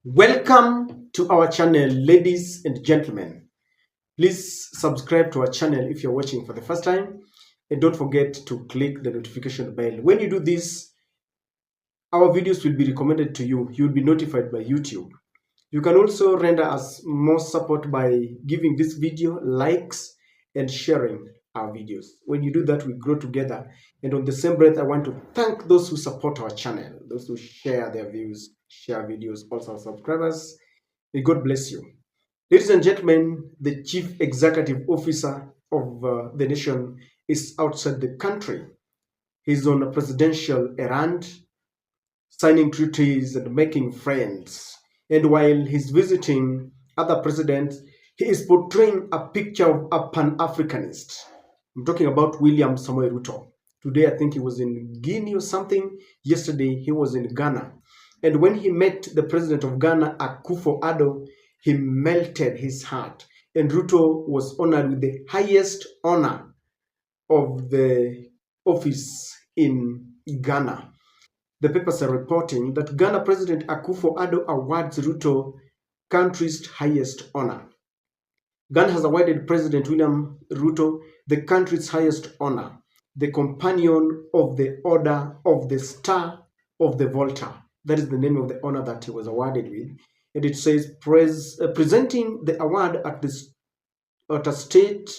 Welcome to our channel, ladies and gentlemen. Please subscribe to our channel if you're watching for the first time, and don't forget to click the notification bell. When you do this, our videos will be recommended to you. You will be notified by YouTube. You can also render us more support by giving this video likes and sharing our videos. When you do that, we grow together. And on the same breath, I want to thank those who support our channel, those who share their views, share videos, also our subscribers. May God bless you. Ladies and gentlemen, the Chief Executive Officer of the nation is outside the country. He's on a presidential errand, signing treaties and making friends. And while he's visiting other presidents, he is portraying a picture of a Pan-Africanist. I'm talking about William Samoei Ruto. Today, I think he was in Guinea or something. Yesterday, he was in Ghana. And when he met the president of Ghana, Akufo-Addo, he melted his heart. And Ruto was honored with the highest honor of the office in Ghana. The papers are reporting that Ghana President Akufo-Addo awards Ruto country's highest honor. Ghana has awarded President William Ruto the country's highest honor, the Companion of the Order of the Star of the Volta. That is the name of the honor that he was awarded with. And it says, presenting the award at a state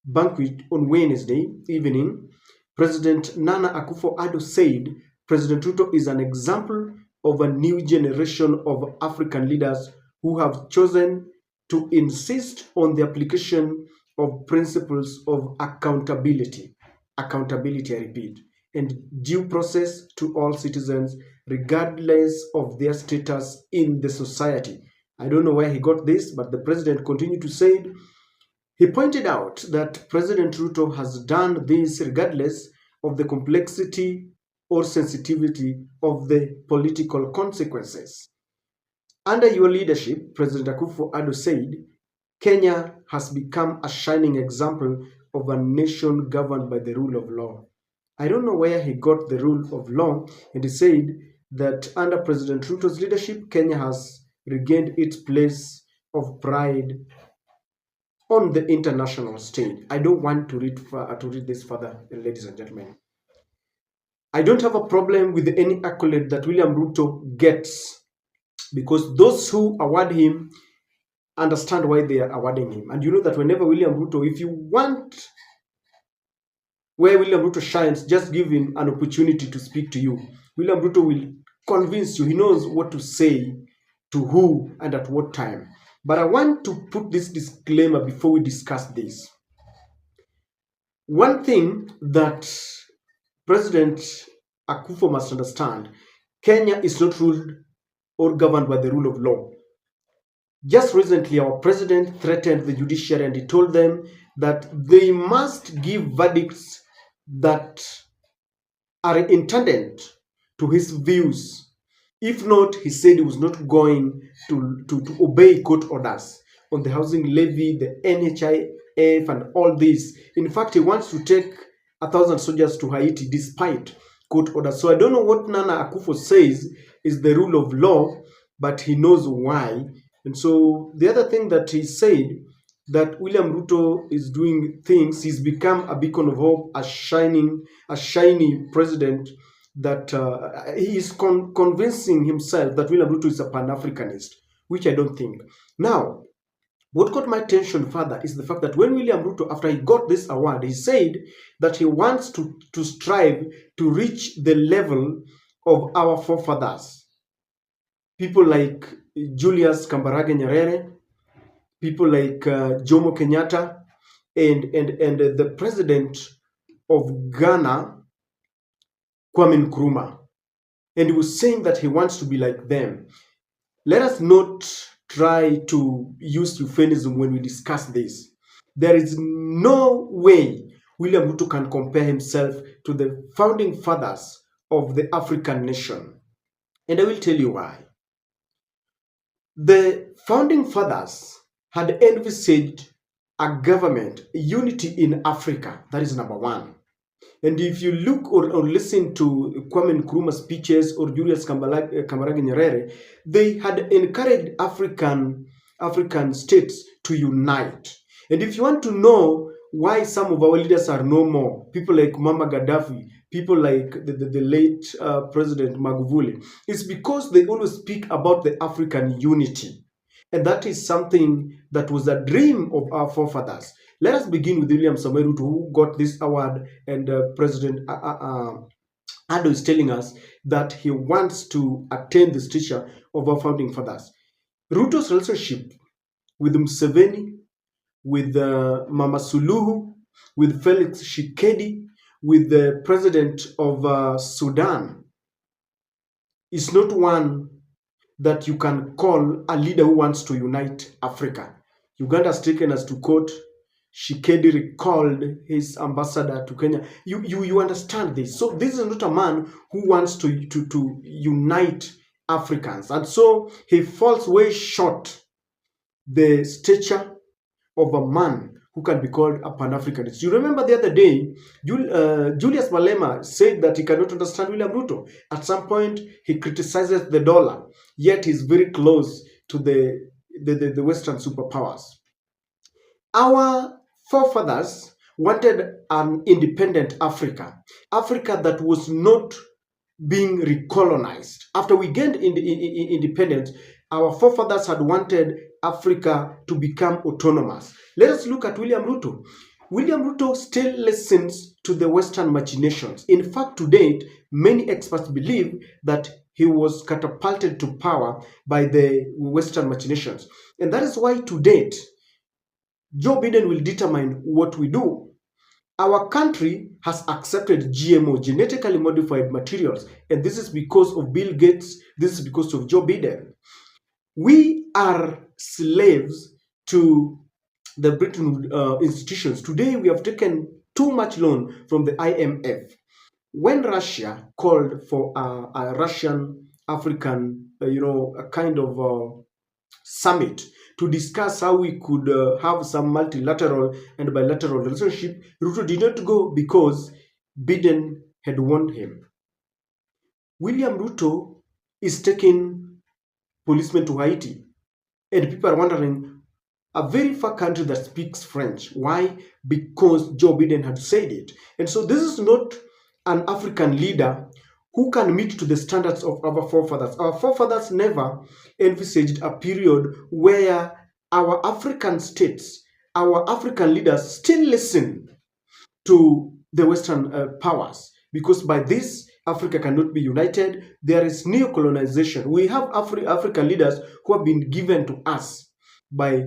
banquet on Wednesday evening, President Nana Akufo-Addo said, President Ruto is an example of a new generation of African leaders who have chosen to insist on the application of principles of accountability, I repeat, and due process to all citizens, regardless of their status in the society. I don't know where he got this, but the president continued to say it. He pointed out that President Ruto has done this regardless of the complexity or sensitivity of the political consequences. Under your leadership, President Akufo-Addo said, Kenya has become a shining example of a nation governed by the rule of law. I don't know where he got the rule of law, and he said that under President Ruto's leadership, Kenya has regained its place of pride on the international stage. I don't want to read this further, ladies and gentlemen. I don't have a problem with any accolade that William Ruto gets, because those who award him understand why they are awarding him. And you know that whenever William Ruto, if you want where William Ruto shines, just give him an opportunity to speak to you. William Ruto will convince you. He knows what to say to who and at what time. But I want to put this disclaimer before we discuss this. One thing that President Akufo must understand, Kenya is not ruled or governed by the rule of law. Just recently, our president threatened the judiciary and he told them that they must give verdicts that are intended to his views. If not, he said he was not going to obey court orders on the housing levy, the NHIF, and all this. In fact, he wants to take 1,000 soldiers to Haiti despite court orders. So I don't know what Nana Akufo says is the rule of law, but he knows why. And so the other thing that he said, that William Ruto is doing things, he's become a beacon of hope, a shiny president, that he is convincing himself that William Ruto is a Pan-Africanist, which I don't think. Now, what caught my attention further is the fact that when William Ruto, after he got this award, he said that he wants to strive to reach the level of our forefathers. People like Julius Kambarage Nyerere, people like Jomo Kenyatta, and the president of Ghana, Kwame Nkrumah. And he was saying that he wants to be like them. Let us not try to use euphemism when we discuss this. There is no way William Ruto can compare himself to the founding fathers of the African nation. And I will tell you why. The founding fathers had envisaged a government, unity in Africa. That is number one. And if you look or listen to Kwame Nkrumah's speeches or Julius Kamarage Nyerere, they had encouraged African states to unite. And if you want to know why some of our leaders are no more, people like Muammar Gaddafi, people like the late President Magufuli, it's because they always speak about the African unity. And that is something that was a dream of our forefathers. Let us begin with William Samoei Ruto, who got this award, and President Ado is telling us that he wants to attain the stature of our founding fathers. Ruto's relationship with Museveni, with Mama Suluhu, with Felix Tshisekedi, with the president of Sudan is not one that you can call a leader who wants to unite Africa. Uganda has taken us to court. Shikedi recalled his ambassador to Kenya. You understand this. So this is not a man who wants to unite Africans. And so he falls way short the stature of a man who can be called a Pan-Africanist. You remember the other day, Julius Malema said that he cannot understand William Ruto. At some point, he criticizes the dollar, yet he's very close to the Western superpowers. Our forefathers wanted an independent Africa, Africa that was not being recolonized. After we gained independence, our forefathers had wanted Africa to become autonomous. Let us look at William Ruto. William Ruto still listens to the Western machinations. In fact, to date, many experts believe that he was catapulted to power by the Western machinations. And that is why to date, Joe Biden will determine what we do. Our country has accepted GMO, genetically modified materials, and this is because of Bill Gates, this is because of Joe Biden. We are slaves to the Britain institutions. Today, we have taken too much loan from the IMF. When Russia called for a Russian African, a kind of summit to discuss how we could have some multilateral and bilateral relationship, Ruto did not go because Biden had warned him. William Ruto is taking policemen to Haiti, and people are wondering, a very far country that speaks French. Why? Because Joe Biden had said it. And so this is not an African leader who can meet to the standards of our forefathers. Our forefathers never envisaged a period where our African states, our African leaders still listen to the Western powers, because by this, Africa cannot be united. There is neo-colonization. We have African leaders who have been given to us by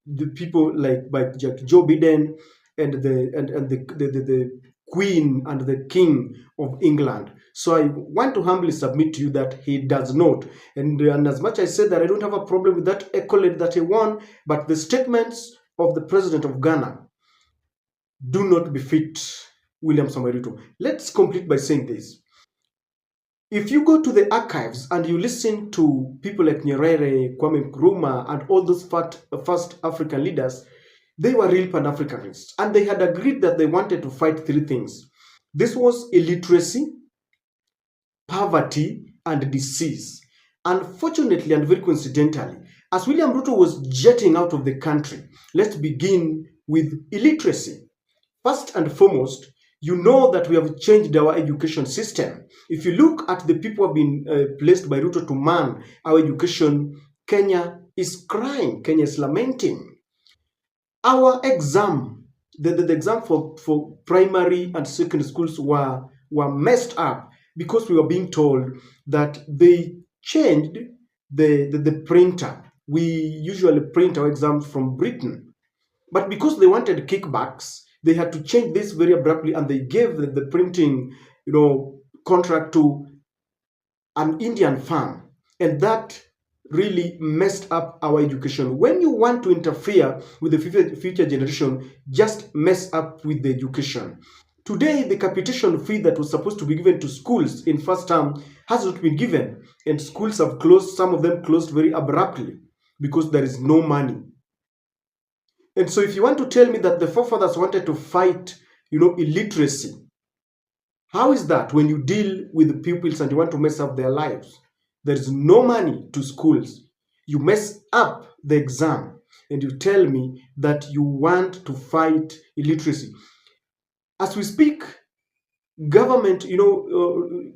the people like by Joe Biden and the Queen and the King of England. So I want to humbly submit to you that he does not. And as much as I said that I don't have a problem with that accolade that he won, but the statements of the president of Ghana do not befit William Samoei Ruto. Let's complete by saying this. If you go to the archives and you listen to people like Nyerere, Kwame Nkrumah, and all those first African leaders, they were real Pan-Africanists. And they had agreed that they wanted to fight three things. This was illiteracy, poverty, and disease. Unfortunately, and very coincidentally, as William Ruto was jetting out of the country, let's begin with illiteracy. First and foremost, you know that we have changed our education system. If you look at the people who have been placed by Ruto to man our education, Kenya is crying, Kenya is lamenting. Our exam, the exam for primary and secondary schools were messed up because we were being told that they changed the printer. We usually print our exams from Britain. But because they wanted kickbacks, they had to change this very abruptly, and they gave the printing, contract to an Indian firm, and that really messed up our education. When you want to interfere with the future generation, just mess up with the education. Today, the capitation fee that was supposed to be given to schools in first term has not been given, and schools have closed. Some of them closed very abruptly because there is no money. And so if you want to tell me that the forefathers wanted to fight illiteracy. How is that when you deal with the pupils and you want to mess up their lives? There is no money to schools. You mess up the exam and you tell me that you want to fight illiteracy. As we speak, government,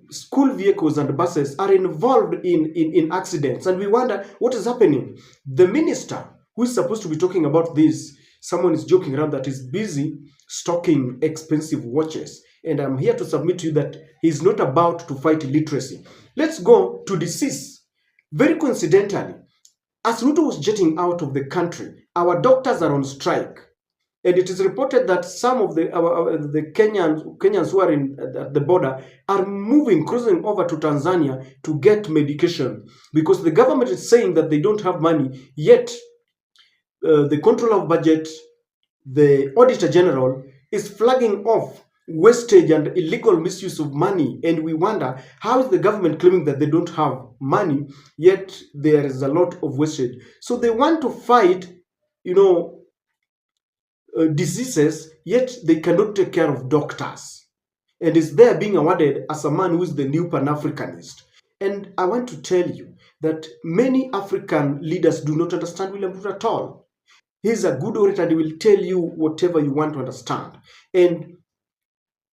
school vehicles and buses are involved in accidents, and we wonder what is happening. The minister who is supposed to be talking about this, someone is joking around that is busy stocking expensive watches, and I'm here to submit to you that he's not about to fight illiteracy. Let's go to disease. Very coincidentally, as Ruto was jetting out of the country, our doctors are on strike. And it is reported that some of the Kenyans who are at the border are crossing over to Tanzania to get medication, because the government is saying that they don't have money. Yet, the controller of budget, the auditor general, is flagging off wastage and illegal misuse of money. And we wonder, how is the government claiming that they don't have money, yet there is a lot of wastage? So they want to fight, diseases, yet they cannot take care of doctors. And is there being awarded as a man who is the new Pan-Africanist. And I want to tell you that many African leaders do not understand William Ruto at all. He's a good orator and he will tell you whatever you want to understand. And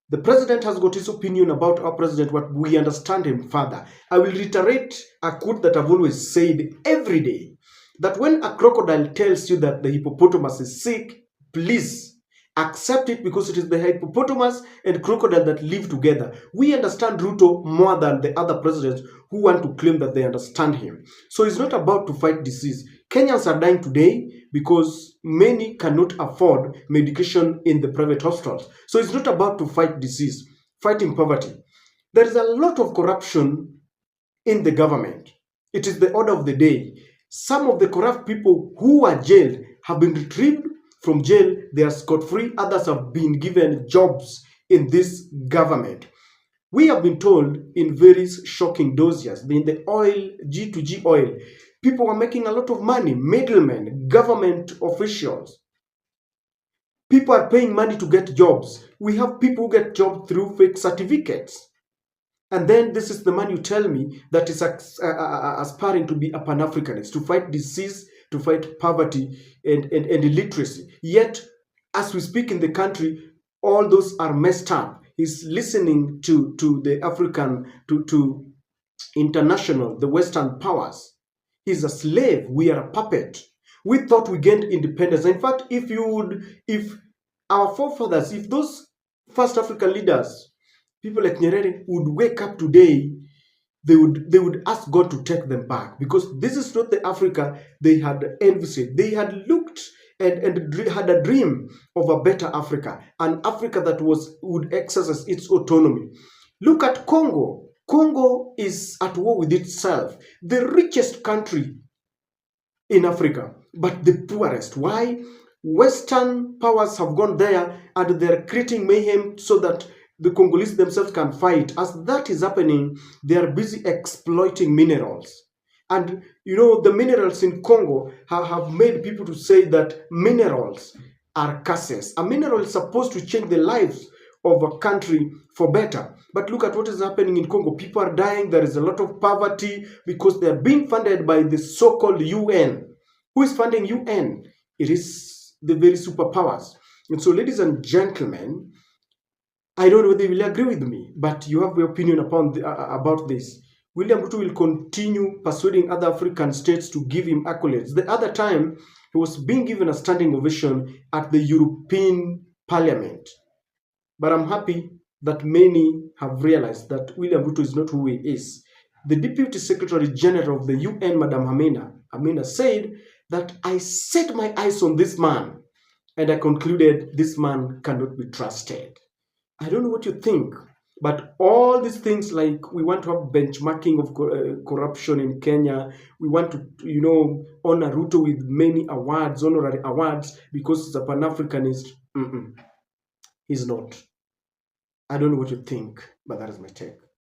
the president has got his opinion about our president, but we understand him further. I will reiterate a quote that I've always said every day, that when a crocodile tells you that the hippopotamus is sick, please accept it, because it is the hippopotamus and crocodile that live together. We understand Ruto more than the other presidents who want to claim that they understand him. So it's not about to fight disease. Kenyans are dying today because many cannot afford medication in the private hospitals. So it's not about to fight disease, fighting poverty. There is a lot of corruption in the government. It is the order of the day. Some of the corrupt people who are jailed have been retrieved from jail. They are scot-free. Others have been given jobs in this government. We have been told in very shocking dossiers, in the oil, G2G oil, people are making a lot of money, middlemen, government officials. People are paying money to get jobs. We have people who get jobs through fake certificates. And then this is the man you tell me that is aspiring to be a Pan-Africanist, to fight disease, to fight poverty and illiteracy. Yet, as we speak in the country, all those are messed up. He's listening to the African, to international, the Western powers. He's a slave. We are a puppet. We thought we gained independence. In fact, if our forefathers, if those first African leaders, people like Nyerere, would wake up today, they would ask God to take them back, because this is not the Africa they had envisaged. They had looked and had a dream of a better Africa, an Africa that would exercise its autonomy. Look at Congo. Congo is at war with itself, the richest country in Africa, but the poorest. Why? Western powers have gone there and they're creating mayhem so that the Congolese themselves can fight. As that is happening, they are busy exploiting minerals. And the minerals in Congo have made people to say that minerals are curses. A mineral is supposed to change the lives of a country for better. But look at what is happening in Congo. People are dying. There is a lot of poverty because they are being funded by the so-called UN. Who is funding UN? It is the very superpowers. And so, ladies and gentlemen, I don't know whether you will agree with me, but you have your opinion about this. William Ruto will continue persuading other African states to give him accolades. The other time, he was being given a standing ovation at the European Parliament. But I'm happy that many have realized that William Ruto is not who he is. The Deputy Secretary General of the UN, Madam Amina said that I set my eyes on this man and I concluded this man cannot be trusted. I don't know what you think, but all these things, like we want to have benchmarking of corruption in Kenya. We want to, honor Ruto with many awards, honorary awards, because he's a Pan-Africanist. He's not. I don't know what you think, but that is my take.